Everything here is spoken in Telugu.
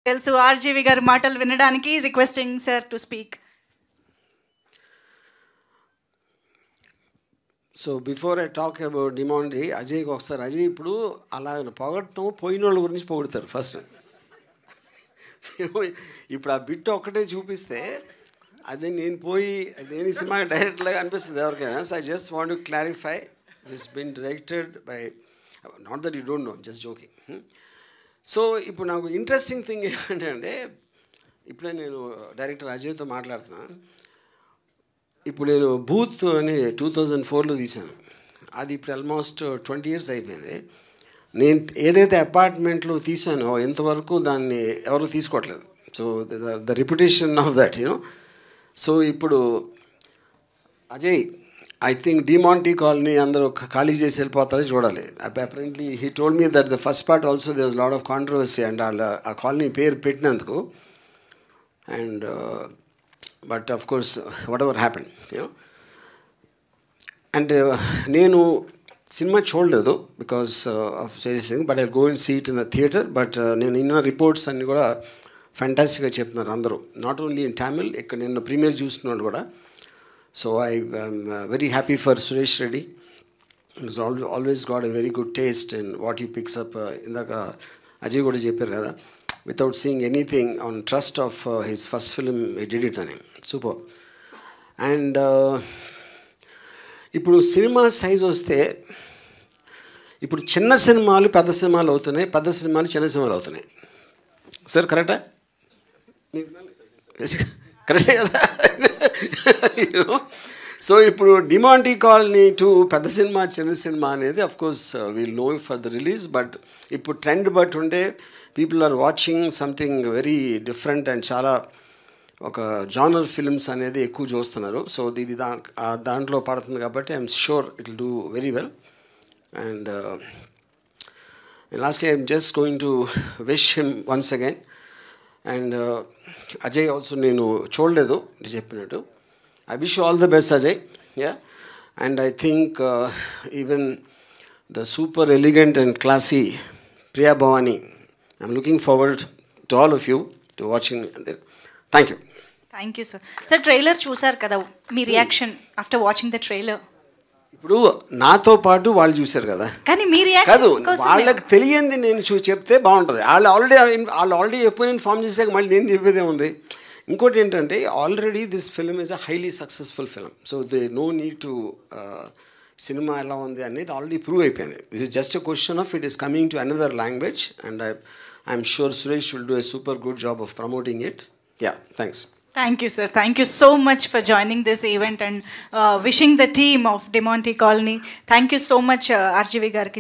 తెలుసు ఆర్జీవి గారి మాటలు వినడానికి requesting sir to speak. So before I talk about డిమాండ్రీ, అజయ్కి ఒకసారి అజయ్ ఇప్పుడు అలా పొగట్టడం పోయిన వాళ్ళ గురించి పొగుడతారు ఫస్ట్. ఇప్పుడు ఆ బిట్ ఒక్కటే చూపిస్తే అది నేను పోయి దేని సినిమా డైరెక్ట్లాగా అనిపిస్తుంది ఎవరికైనా. So I just want to clarify this been directed by, not that you don't know, just joking. So ఇప్పుడు నాకు ఇంట్రెస్టింగ్ థింగ్ ఏంటంటే, ఇప్పుడే నేను డైరెక్టర్ అజయ్తో మాట్లాడుతున్నాను. ఇప్పుడు నేను బూత్ అని 2004లో తీశాను. అది ఇప్పుడు ఆల్మోస్ట్ 20 years అయిపోయింది. నేను ఏదైతే అపార్ట్మెంట్లో తీసానో ఎంతవరకు దాన్ని ఎవరు తీసుకోవట్లేదు. So the reputation of that you know. So ఇప్పుడు Ajay, I think Demonte colony అందరూ ఖాళీ చేసి వెళ్ళిపోతారో చూడాలి. Apparently he told me that the first part also there was lot of controversy and ఆ కాలనీ పేరు పెట్టినందుకు. And but of course whatever happened you know. And నేను సినిమా చూడలేదు because of serious thing, but I go and see it in the theatre. But నేను ఇన్న రిపోర్ట్స్ అన్నీ కూడా ఫ్యాంటాస్టిక్గా చెప్తున్నారు అందరూ, నాట్ ఓన్లీ ఇన్ తమిళ్, ఇక్కడ నిన్న ప్రీమియర్ చూస్తున్నాడు కూడా. So I'm very happy for Suresh Reddy. Is always got a very good taste in what he picks up. ఇందాక అజయ్ కూడా చెప్పారు కదా, without seeing anything on trust of his first film he did it అని. సూపర్. అండ్ ఇప్పుడు సినిమా సైజ్ వస్తే ఇప్పుడు చిన్న సినిమాలు పెద్ద సినిమాలు అవుతున్నాయి, పెద్ద సినిమాలు చిన్న సినిమాలు అవుతున్నాయి. సార్ కరెక్టా? కరెక్టే కదా? సో ఇప్పుడు డిమాంటీ కాలనీ టు పెద్ద సినిమా చిన్న సినిమా అనేది of course we'll know for the release. But ఇప్పుడు ట్రెండ్ బట్టి ఉంటే people are watching something very different and చాలా ఒక జానర్ ఫిల్మ్స్ అనేది ఎక్కువ చూస్తున్నారు. సో ఇది దాంట్లో పడుతుంది కాబట్టి I'm sure it will do very well. And last I'm just going to wish him once again. And Ajay also నేను చూడలేదు చెప్పినట్టు. I wish you all the best Ajay. Yeah. And I think even the super elegant and classy Priya Bhavani, I'm looking forward to all of you to watching. Thank you. Thank you sir. Sir trailer చూసారు కదా, మీ reaction after watching the trailer? ఇప్పుడు నాతో పాటు వాళ్ళు చూశారు కదా, కానీ మీ రియాక్షన్ కాదు, వాళ్ళకి తెలియంది నేను చెప్తే బాగుంటుంది. వాళ్ళు ఆల్రెడీ ఎప్పుడు ఇన్ఫార్మ్ చేశాక మళ్ళీ నేను చెప్పేదే ఉంది. ఇంకోటి ఏంటంటే already this film is a highly successful film. So they know need to cinema ఎలా ఉంది అనేది ఆల్రెడీ ప్రూవ్ అయిపోయింది. This is just a question of it is coming to another language. And I'm sure Suresh will do a super good job of promoting it. Yeah, thanks. Thank you, sir. Thank you so much for joining this event and wishing the team of DeMonte Colony. Thank you so much, RGV Garki.